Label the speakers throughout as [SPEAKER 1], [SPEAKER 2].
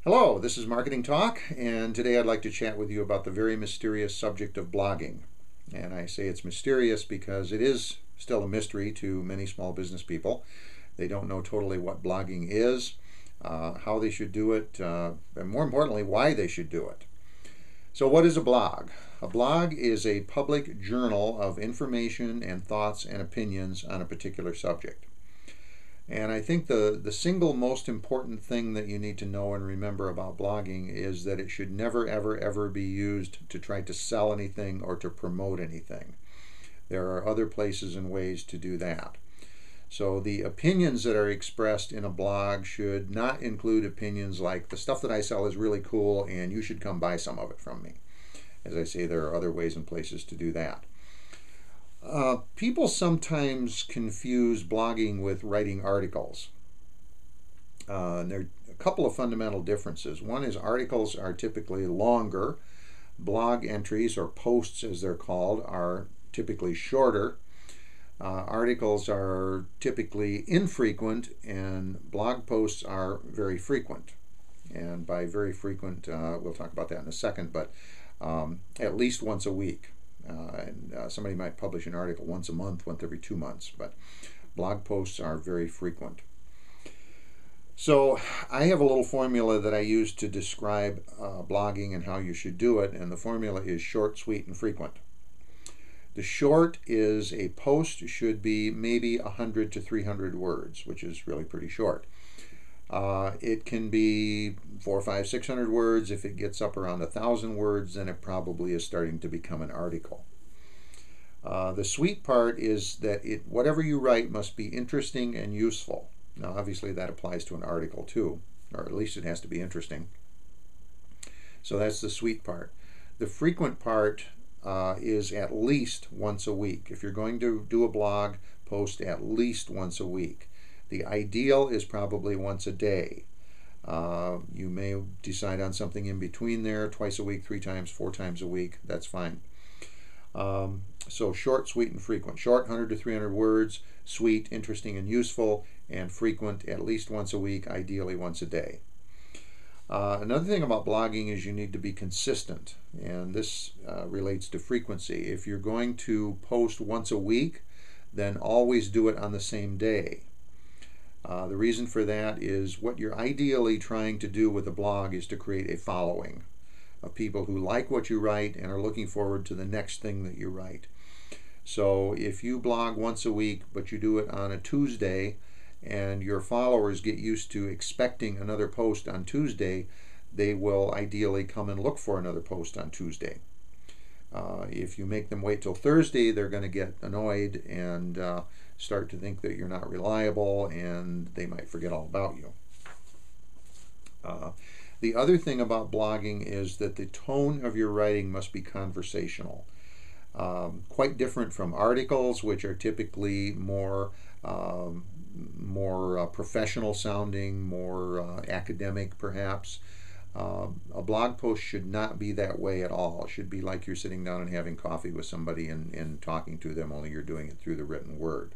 [SPEAKER 1] Hello, this is Marketing Talk, and today I'd like to chat with you about the very mysterious subject of blogging. And I say it's mysterious because it is still a mystery to many small business people. They don't know totally what blogging is, how they should do it, and more importantly, why they should do it. So, what is a blog? A blog is a public journal of information and thoughts and opinions on a particular subject. And I think the single most important thing that you need to know and remember about blogging is that it should never, ever, ever be used to try to sell anything or to promote anything. There are other places and ways to do that. So the opinions that are expressed in a blog should not include opinions like the stuff that I sell is really cool and you should come buy some of it from me. As I say, there are other ways and places to do that. People sometimes confuse blogging with writing articles. There are a couple of fundamental differences. One is articles are typically longer. Blog entries, or posts as they're called, are typically shorter. Articles are typically infrequent, and blog posts are very frequent. And by very frequent, we'll talk about that in a second, but at least once a week. Somebody might publish an article once a month, once every 2 months, but blog posts are very frequent. So I have a little formula that I use to describe blogging and how you should do it, and the formula is short, sweet, and frequent. The short is a post should be maybe 100 to 300 words, which is really pretty short. It can be 400, 500, 600 words. If it gets up around 1,000 words, then it probably is starting to become an article. The sweet part is that whatever you write must be interesting and useful. Now, obviously, that applies to an article too, or at least it has to be interesting. So that's the sweet part. The frequent part is at least once a week. If you're going to do a blog, post at least once a week. The ideal is probably once a day. You may decide on something in between there, twice a week, 3 times, 4 times a week. That's fine. So short, sweet, and frequent. Short, 100 to 300 words. Sweet, interesting, and useful. And frequent, at least once a week, ideally once a day. Another thing about blogging is you need to be consistent. And this relates to frequency. If you're going to post once a week, then always do it on the same day. The reason for that is what you're ideally trying to do with a blog is to create a following of people who like what you write and are looking forward to the next thing that you write. So if you blog once a week but you do it on a Tuesday and your followers get used to expecting another post on Tuesday, they will ideally come and look for another post on Tuesday. If you make them wait till Thursday, they're going to get annoyed and start to think that you're not reliable, and they might forget all about you. The other thing about blogging is that the tone of your writing must be conversational. Quite different from articles, which are typically more professional sounding, more academic perhaps. A blog post should not be that way at all. It should be like you're sitting down and having coffee with somebody and talking to them, only you're doing it through the written word.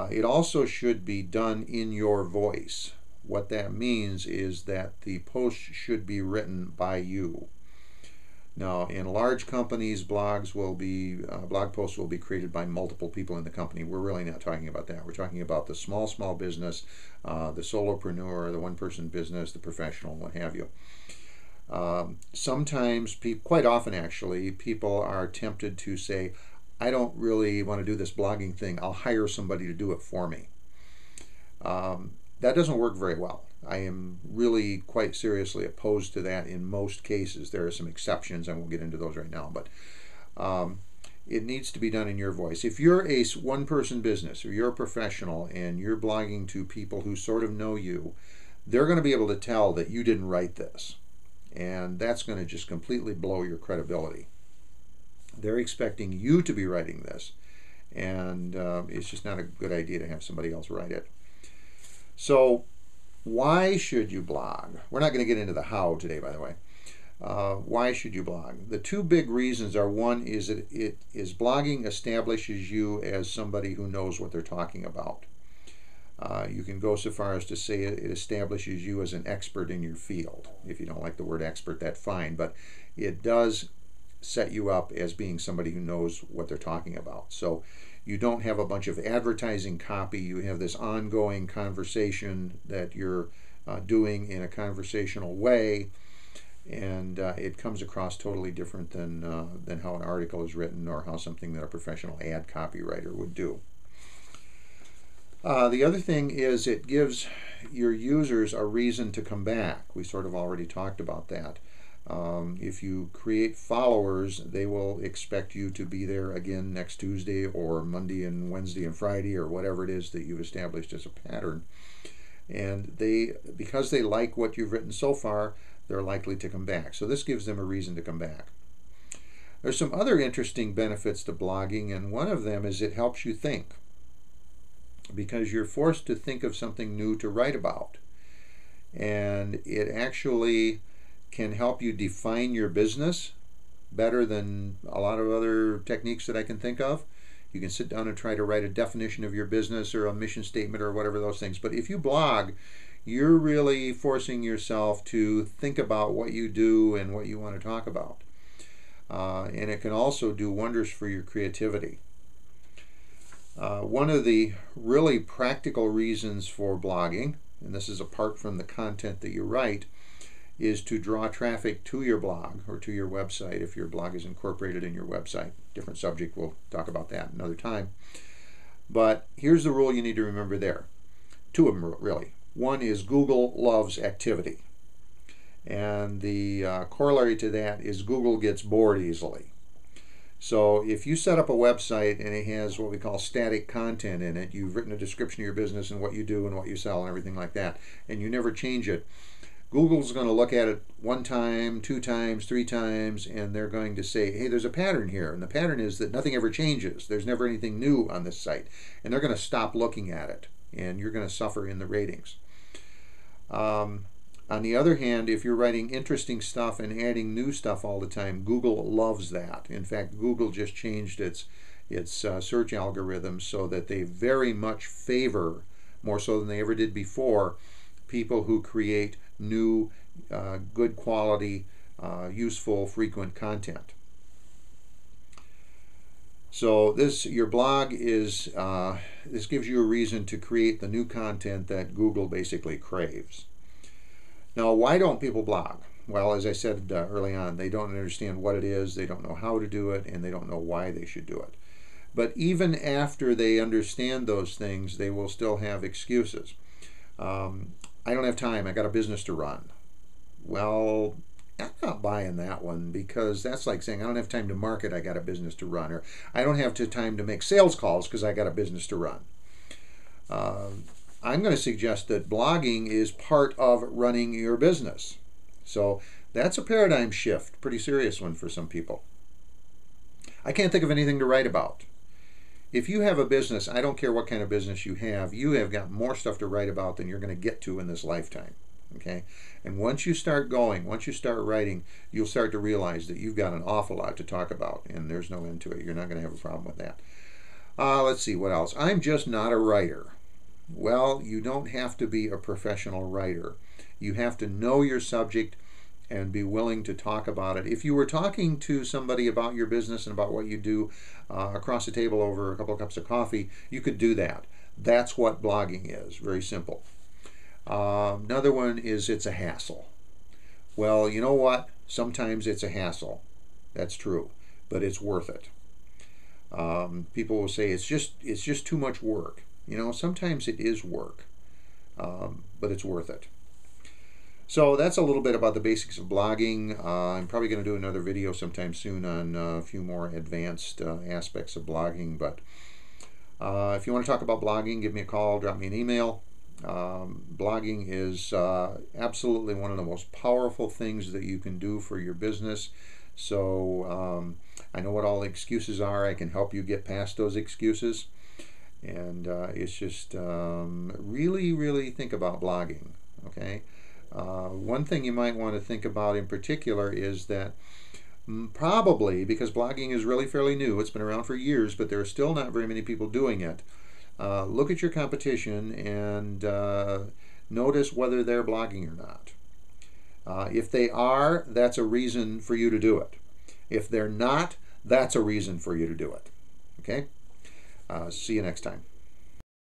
[SPEAKER 1] It also should be done in your voice. What that means is that the post should be written by you. Now, in large companies, blog posts will be created by multiple people in the company. We're really not talking about that. We're talking about the small business, the solopreneur, the one-person business, the professional, what have you. Sometimes, quite often actually, people are tempted to say, I don't really want to do this blogging thing. I'll hire somebody to do it for me. That doesn't work very well. I am really quite seriously opposed to that in most cases. There are some exceptions, and we'll get into those right now, but it needs to be done in your voice. If you're a one-person business or you're a professional and you're blogging to people who sort of know you, they're going to be able to tell that you didn't write this, and that's going to just completely blow your credibility. They're expecting you to be writing this, and it's just not a good idea to have somebody else write it. So why should you blog? We're not going to get into the how today, by the way. Why should you blog? The two big reasons are, one is that blogging establishes you as somebody who knows what they're talking about. You can go so far as to say it establishes you as an expert in your field. If you don't like the word expert, that's fine, but it does set you up as being somebody who knows what they're talking about. So you don't have a bunch of advertising copy. You have this ongoing conversation that you're doing in a conversational way, and it comes across totally different than how an article is written or how something that a professional ad copywriter would do. The other thing is it gives your users a reason to come back. We sort of already talked about that. If you create followers, they will expect you to be there again next Tuesday or Monday and Wednesday and Friday or whatever it is that you've established as a pattern. And because they like what you've written so far, they're likely to come back. So this gives them a reason to come back. There's some other interesting benefits to blogging, and one of them is it helps you think, because you're forced to think of something new to write about. And it actually can help you define your business better than a lot of other techniques that I can think of. You can sit down and try to write a definition of your business or a mission statement or whatever those things. But if you blog, you're really forcing yourself to think about what you do and what you want to talk about. And it can also do wonders for your creativity. One of the really practical reasons for blogging, and this is apart from the content that you write, is to draw traffic to your blog or to your website if your blog is incorporated in your website. Different subject, we'll talk about that another time. But here's the rule you need to remember there. Two of them really. One is Google loves activity. And the corollary to that is Google gets bored easily. So if you set up a website and it has what we call static content in it, you've written a description of your business and what you do and what you sell and everything like that, and you never change it, Google's going to look at it one time, two times, three times, and they're going to say, hey, there's a pattern here. And the pattern is that nothing ever changes. There's never anything new on this site. And they're going to stop looking at it, and you're going to suffer in the ratings. On the other hand, if you're writing interesting stuff and adding new stuff all the time, Google loves that. In fact, Google just changed its search algorithms so that they very much favor, more so than they ever did before, people who create new, good quality, useful, frequent content. So your blog is, this gives you a reason to create the new content that Google basically craves. Now, why don't people blog? Well, as I said early on, they don't understand what it is, they don't know how to do it, and they don't know why they should do it. But even after they understand those things, they will still have excuses. I don't have time, I got a business to run. Well, I'm not buying that one, because that's like saying I don't have time to market, I got a business to run. Or I don't have time to make sales calls because I got a business to run. I'm going to suggest that blogging is part of running your business. So that's a paradigm shift, pretty serious one for some people. I can't think of anything to write about. If you have a business, I don't care what kind of business you have got more stuff to write about than you're going to get to in this lifetime. Okay? And once you start going, once you start writing, you'll start to realize that you've got an awful lot to talk about, and there's no end to it. You're not going to have a problem with that. Let's see, what else? I'm just not a writer. Well, you don't have to be a professional writer. You have to know your subject and be willing to talk about it. If you were talking to somebody about your business and about what you do across the table over a couple of cups of coffee, you could do that. That's what blogging is, very simple. Another one is it's a hassle. Well, you know what? Sometimes it's a hassle. That's true, but it's worth it. People will say it's just too much work. You know, sometimes it is work, but it's worth it. So that's a little bit about the basics of blogging. I'm probably going to do another video sometime soon on a few more advanced aspects of blogging. But if you want to talk about blogging, give me a call, drop me an email. Blogging is absolutely one of the most powerful things that you can do for your business. So I know what all the excuses are. I can help you get past those excuses. And it's just really, really think about blogging, okay? One thing you might want to think about in particular is that probably, because blogging is really fairly new, it's been around for years, but there are still not very many people doing it. look at your competition and notice whether they're blogging or not. If they are, that's a reason for you to do it. If they're not, that's a reason for you to do it. Okay? See you next time.